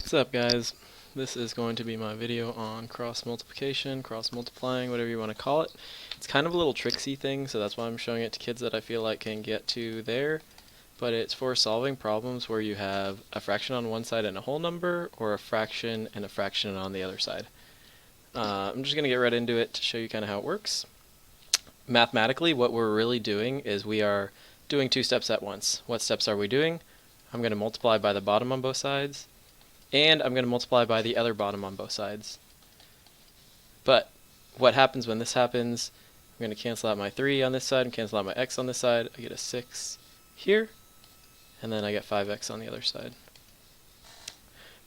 What's up, guys? This is going to be my video on cross multiplication, cross multiplying, whatever you want to call it. It's kind of a little tricksy thing, so that's why I'm showing it to kids that I feel like can get to there. But it's for solving problems where you have a fraction on one side and a whole number, or a fraction and a fraction on the other side. I'm just going to get right into it to show you kind of how it works. Mathematically, what we're really doing is we are doing two steps at once. What steps are we doing? I'm going to multiply by the bottom on both sides, and I'm going to multiply by the other bottom on both sides. But what happens when this happens, I'm going to cancel out my 3 on this side and cancel out my x on this side. I get a 6 here, and then I get 5x on the other side.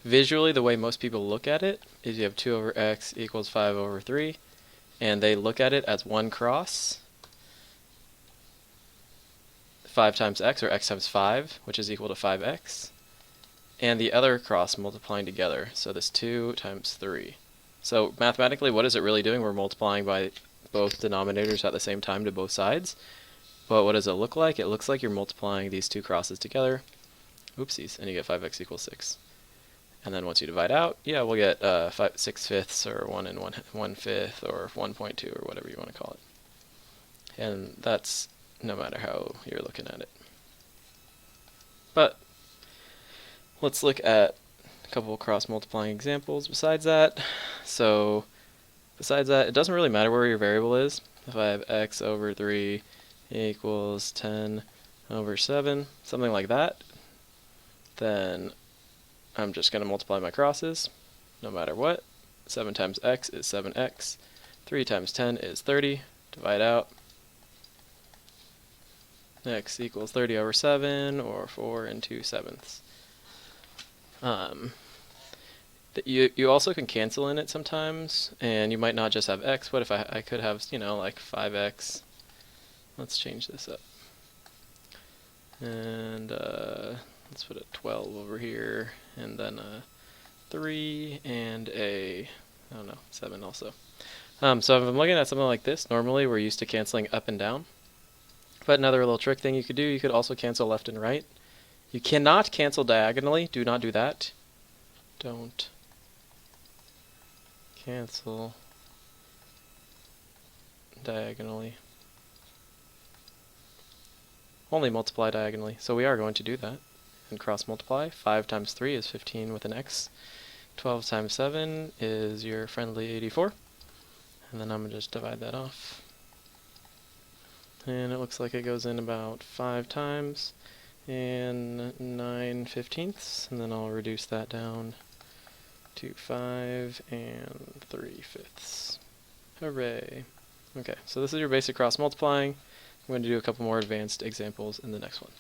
Visually, the way most people look at it is you have 2 over x equals 5 over 3, and they look at it as one cross, 5 times x, or x times 5, which is equal to 5x, and the other cross multiplying together, so this 2 times 3. So mathematically, what is it really doing? We're multiplying by both denominators at the same time to both sides. But what does it look like? It looks like you're multiplying these two crosses together, oopsies, and you get 5x equals 6. And then once you divide out, yeah, we'll get 6/5 or 1 and 1/5 or 1.2 or whatever you want to call it. And that's no matter how you're looking at it. But let's look at a couple of cross-multiplying examples besides that. So besides that, it doesn't really matter where your variable is. If I have x over 3 equals 10 over 7, something like that, then I'm just going to multiply my crosses no matter what. 7 times x is 7x. 3 times 10 is 30. Divide out. X equals 30 over 7, or 4 and 2/7. You also can cancel in it sometimes, and you might not just have x. What if I could have, like 5x? Let's change this up. And let's put a 12 over here, and then a 3 and a, 7 also. So if I'm looking at something like this, normally we're used to canceling up and down. But another little trick thing you could do, you could also cancel left and right. You cannot cancel diagonally. Do not do that. Don't cancel diagonally. Only multiply diagonally. So we are going to do that and cross multiply. 5 times 3 is 15 with an x. 12 times 7 is your friendly 84. And then I'm going to just divide that off. And it looks like it goes in about 5 times and 9/15, and then I'll reduce that down to 5 and 3/5. Hooray! Okay, so this is your basic cross multiplying. I'm going to do a couple more advanced examples in the next one.